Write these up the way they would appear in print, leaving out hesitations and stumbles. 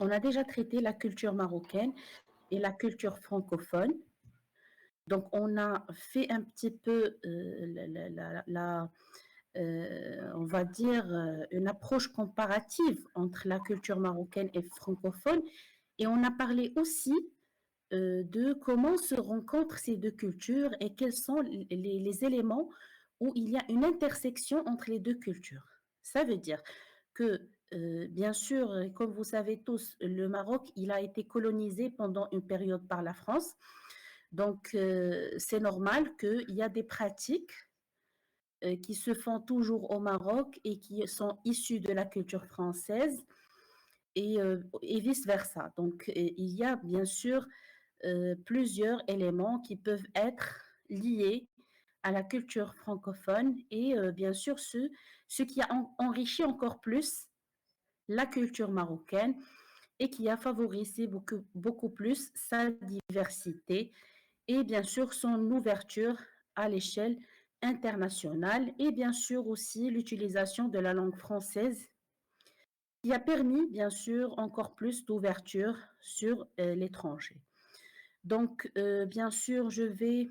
On a déjà traité la culture marocaine et la culture francophone. Donc, on a fait un petit peu, on va dire, une approche comparative entre la culture marocaine et francophone. Et on a parlé aussi de comment se rencontrent ces deux cultures et quels sont les éléments où il y a une intersection entre les deux cultures. Ça veut dire que, bien sûr, comme vous savez tous, le Maroc, il a été colonisé pendant une période par la France. Donc, c'est normal qu'il y a des pratiques qui se font toujours au Maroc et qui sont issues de la culture française et vice-versa. Donc, il y a bien sûr plusieurs éléments qui peuvent être liés à la culture francophone et bien sûr ce qui a enrichi encore plus la culture marocaine et qui a favorisé beaucoup plus sa diversité et bien sûr son ouverture à l'échelle internationale et bien sûr aussi l'utilisation de la langue française qui a permis bien sûr encore plus d'ouverture sur l'étranger. Donc, bien sûr, je vais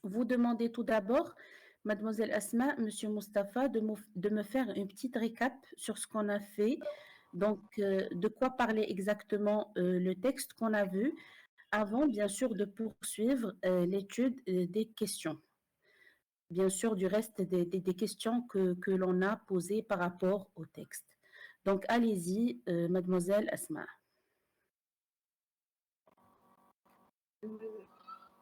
vous demander tout d'abord, Mademoiselle Asma, Monsieur Mustapha, de me faire une petite récap sur ce qu'on a fait. Donc, de quoi parlait exactement le texte qu'on a vu avant, bien sûr, de poursuivre l'étude des questions. Bien sûr, du reste des questions que l'on a posées par rapport au texte. Donc, allez-y, Mademoiselle Asma.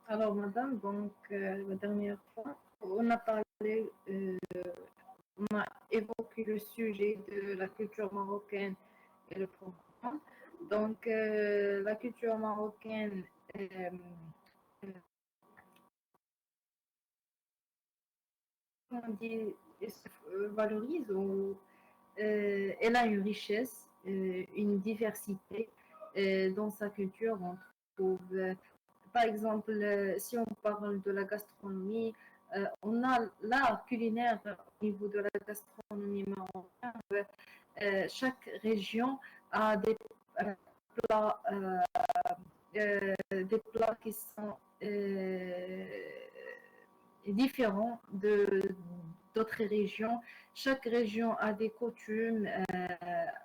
Alors, madame, donc, la dernière fois, on a parlé, on a évoqué le sujet de la culture marocaine et le francophone. Donc, la culture marocaine, on dit, elle se valorise ou elle a une richesse, une diversité dans sa culture. On trouve, par exemple, si on parle de la gastronomie, on a l'art culinaire au niveau de la gastronomie marocaine. Chaque région a plats, des plats qui sont différents d'autres régions. Chaque région a des coutumes,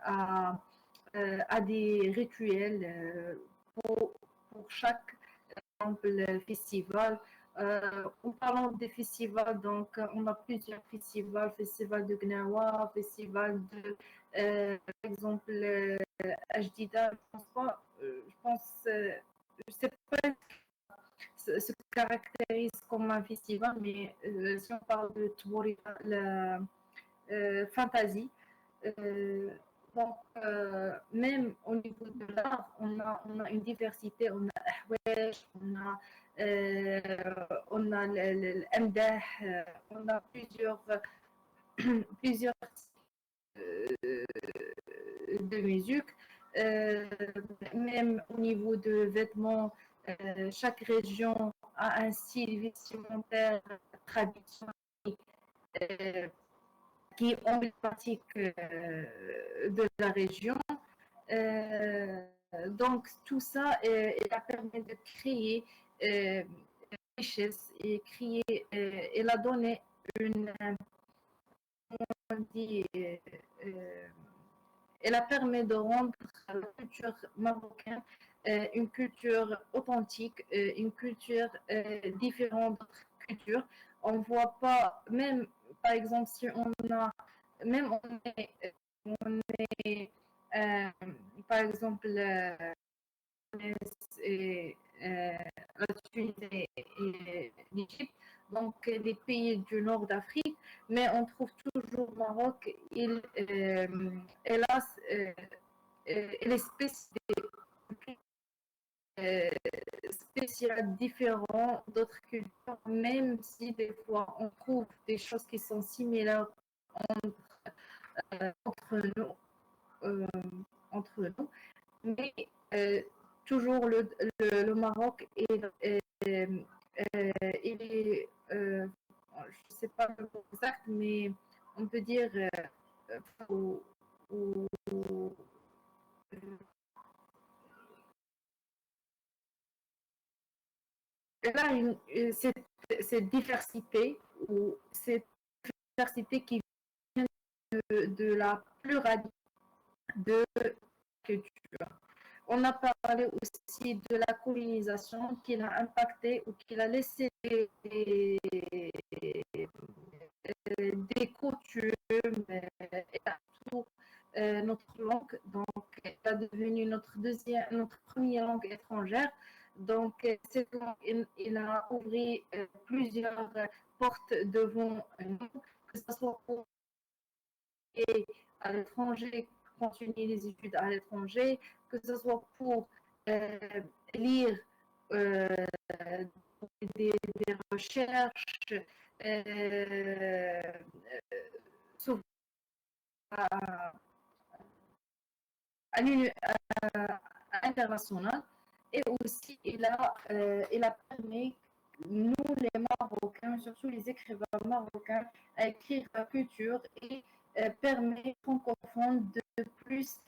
a des rituels pour chaque festival. En parlant des festivals, donc on a plusieurs festivals, festival de Gnawa, festival de, par exemple, Ajdida, je pense, je sais pas se caractérise comme un festival, mais si on parle de Tbouri, la fantasy, euh, donc même au niveau de l'art, on a une diversité, on a Ahwesh, on a l'Amdah, on a plusieurs de musique, euh, même au niveau de vêtements, chaque région a un style vestimentaire traditionnel euh, qui est emblématique de la région. Donc tout ça, il a permis de créer richesse et créer, il a donné une, on dit, elle a permis de rendre la culture marocaine une culture authentique, une culture différente d'autres cultures. On voit pas, même par exemple, si on a, même on est par exemple, et, la Tunisie et l'Égypte, donc les pays du nord d'Afrique, mais on trouve toujours au Maroc, hélas, elle est spéciale, différent d'autres cultures, même si des fois on trouve des choses qui sont similaires entre nous, euh, entre nous, mais toujours le Maroc il est, je ne sais pas le mot exact, mais on peut dire ou, là, cette diversité ou cette diversité qui vient de la pluralité de cultures. On a parlé aussi de la colonisation qui a impacté ou qui a laissé des coutumes et surtout notre langue. Donc, elle est devenue notre première langue étrangère. Donc, cette langue, il a ouvert plusieurs portes devant nous, que ce soit pour aller à l'étranger, continuer les études à l'étranger, que ce soit pour euh, lire euh, des recherches sur, à, international et aussi il a permis nous les Marocains, surtout les écrivains marocains, à écrire la culture et permet aux francophones de plus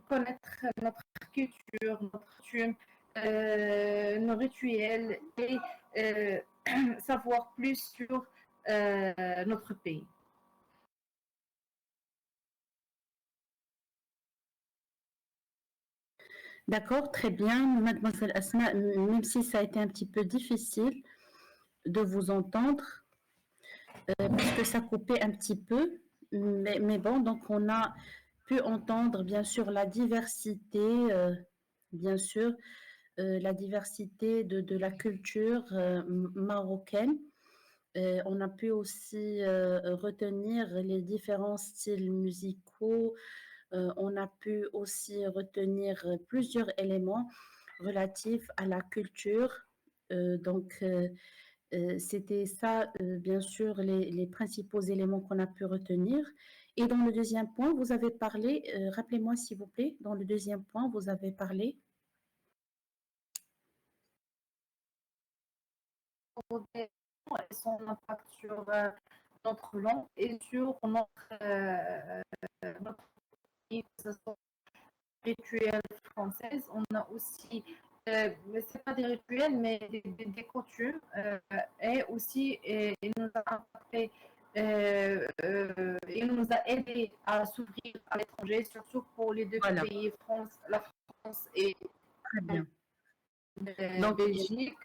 connaître notre culture, notre coutume, nos rituels et savoir plus sur notre pays. D'accord, très bien, mademoiselle Asma, même si ça a été un petit peu difficile de vous entendre, puisque ça coupait un petit peu, mais bon, donc on a pu entendre bien sûr la diversité, bien sûr, la diversité de la culture marocaine. On a pu aussi retenir les différents styles musicaux. On a pu aussi retenir plusieurs éléments relatifs à la culture. C'était ça, bien sûr, les principaux éléments qu'on a pu retenir. Et dans le deuxième point, vous avez parlé, rappelez-moi s'il vous plaît, dans le deuxième point, vous avez parlé. Et son impact sur notre langue et sur notre pays, que ce soit rituels françaises. On a aussi, c'est pas des rituels, mais des coutumes. Et aussi, il nous a impacté, il nous a aidé à s'ouvrir à l'étranger, surtout pour les deux Voilà, pays, la France et très bien. la Donc, Belgique.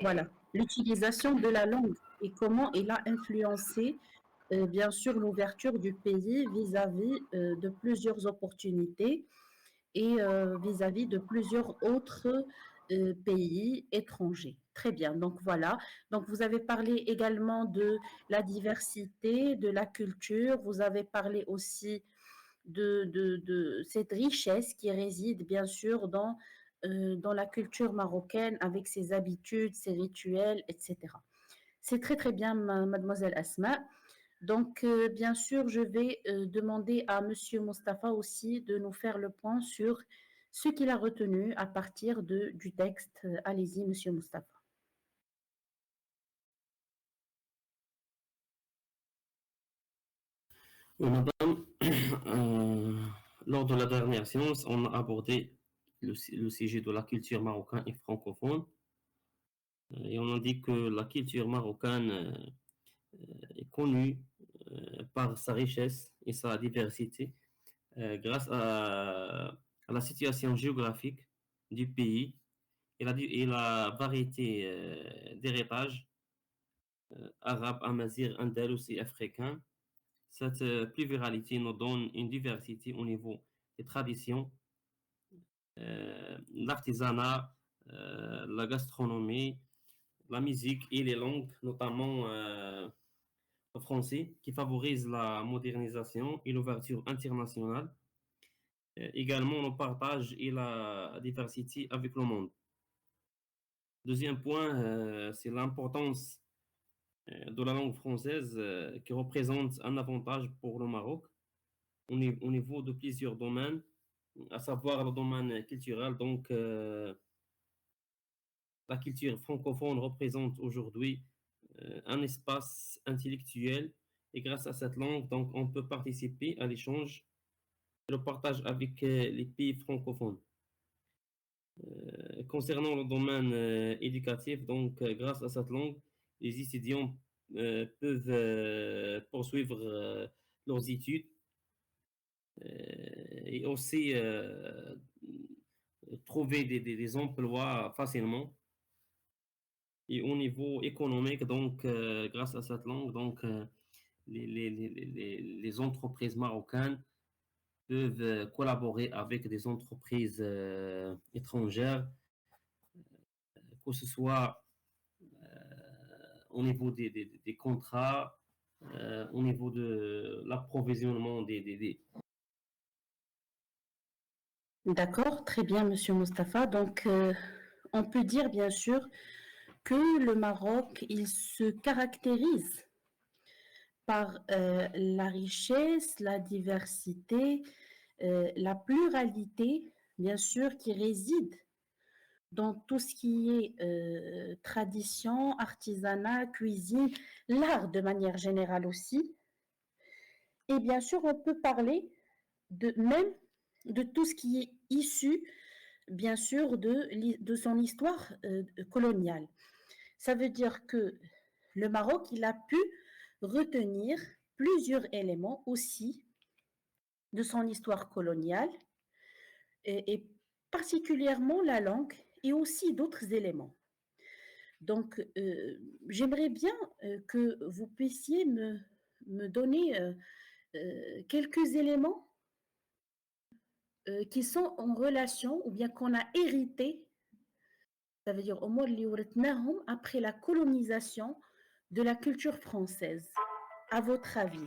voilà, l'utilisation de la langue et comment elle a influencé, bien sûr, l'ouverture du pays vis-à-vis de plusieurs opportunités et vis-à-vis de plusieurs autres pays étrangers. Très bien, donc voilà. Donc vous avez parlé également de la diversité, de la culture, vous avez parlé aussi de cette richesse qui réside bien sûr dans la culture marocaine avec ses habitudes, ses rituels, etc. C'est très très bien, mademoiselle Asma. Donc, bien sûr, je vais demander à Monsieur Mustapha aussi de nous faire le point sur ce qu'il a retenu à partir du texte. Allez-y, Monsieur Mustapha. Oui, madame, lors de la dernière séance, on a abordé le sujet de la culture marocaine et francophone. Et on a dit que la culture marocaine est connue par sa richesse et sa diversité grâce à la situation géographique du pays et la variété d'héritage arabe, amazigh, andalous et africain. Cette pluralité nous donne une diversité au niveau des traditions, l'artisanat, la gastronomie, la musique et les langues, notamment le français, qui favorise la modernisation et l'ouverture internationale. Également, le partage et la diversité avec le monde. Deuxième point, c'est l'importance de la langue française qui représente un avantage pour le Maroc au niveau de plusieurs domaines, à savoir le domaine culturel. Donc, la culture francophone représente aujourd'hui un espace intellectuel et grâce à cette langue, donc, on peut participer à l'échange et le partage avec les pays francophones. Concernant le domaine éducatif, donc grâce à cette langue, les étudiants peuvent poursuivre leurs études et aussi trouver des emplois facilement. Et au niveau économique, donc grâce à cette langue, donc les entreprises marocaines peuvent collaborer avec des entreprises étrangères, que ce soit au niveau des contrats, au niveau de l'approvisionnement D'accord, très bien, Monsieur Mustapha. Donc, on peut dire bien sûr que le Maroc, il se caractérise par la richesse, la diversité, la pluralité, bien sûr, qui réside dans tout ce qui est tradition, artisanat, cuisine, l'art de manière générale aussi. Et bien sûr, on peut parler même de tout ce qui est issu, bien sûr, de son histoire coloniale. Ça veut dire que le Maroc, il a pu retenir plusieurs éléments aussi de son histoire coloniale et particulièrement la langue et aussi d'autres éléments. Donc, j'aimerais bien que vous puissiez me donner quelques éléments qui sont en relation ou bien qu'on a hérité, ça veut dire au mot après la colonisation de la culture française. À votre avis,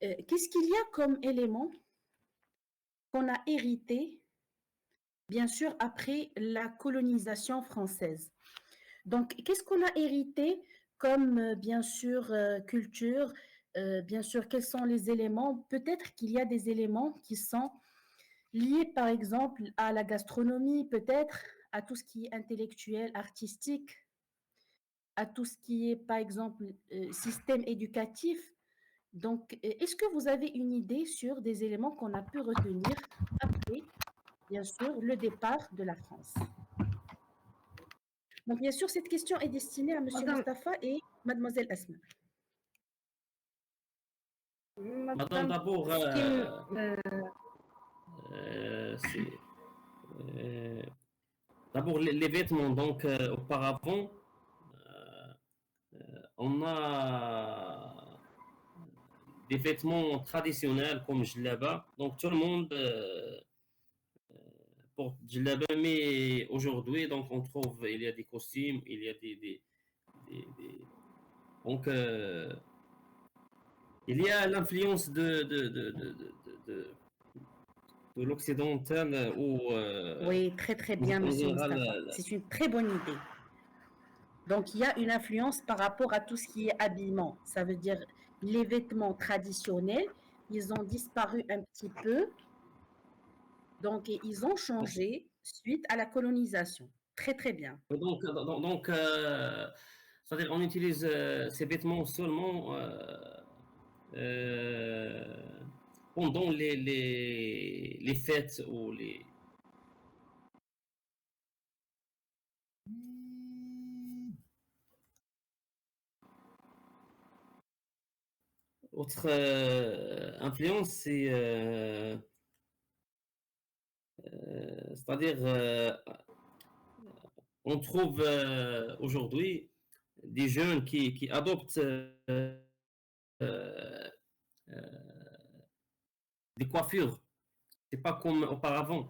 qu'est-ce qu'il y a comme élément qu'on a hérité, bien sûr, après la colonisation française? Donc, qu'est-ce qu'on a hérité comme, bien sûr, culture? Bien sûr, quels sont les éléments? Peut-être qu'il y a des éléments qui sont liés, par exemple, à la gastronomie, peut-être à tout ce qui est intellectuel, artistique, à tout ce qui est, par exemple, système éducatif. Donc, est-ce que vous avez une idée sur des éléments qu'on a pu retenir après, bien sûr, le départ de la France? Donc, bien sûr, cette question est destinée à Monsieur Madame, Mustapha et Mademoiselle Asma. Madame, madame, d'abord, ce qui me- c'est d'abord les vêtements. Donc, auparavant, on a des vêtements traditionnels comme djellaba. Donc, tout le monde porte djellaba, mais aujourd'hui, donc, on trouve, il y a des costumes, il y a donc, il y a l'influence de l'occidental ou Oui, très très bien, en Monsieur général. Mustapha. C'est une très bonne idée. Donc, il y a une influence par rapport à tout ce qui est habillement. Ça veut dire les vêtements traditionnels, ils ont disparu un petit peu. Donc, et ils ont changé suite à la colonisation. Très très bien. C'est-à-dire on utilise ces vêtements seulement euh, pendant les fêtes ou les autres influences, c'est-à-dire on trouve aujourd'hui des jeunes qui adoptent euh, des coiffures. C'est pas comme auparavant.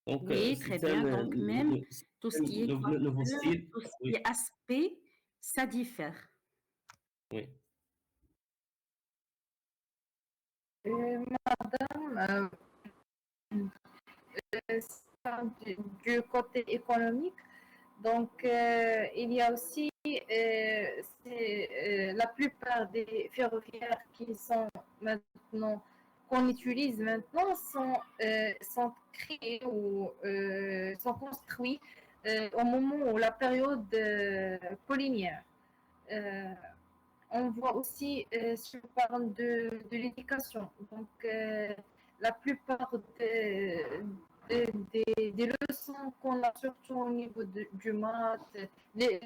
Donc, Oui, très bien. Donc, même c'est tout ce un qui est nouveau coiffure, style. tout ce qui Oui, est aspect, ça diffère. oui. madame, ça, du côté économique, donc il y a aussi la plupart des ferroviaires qui sont maintenant qu'on utilise maintenant sont créés ou sont construits au moment où la période collinière. Euh, on voit aussi, si on parle de l'éducation, donc la plupart des leçons qu'on a, surtout au niveau du maths, les,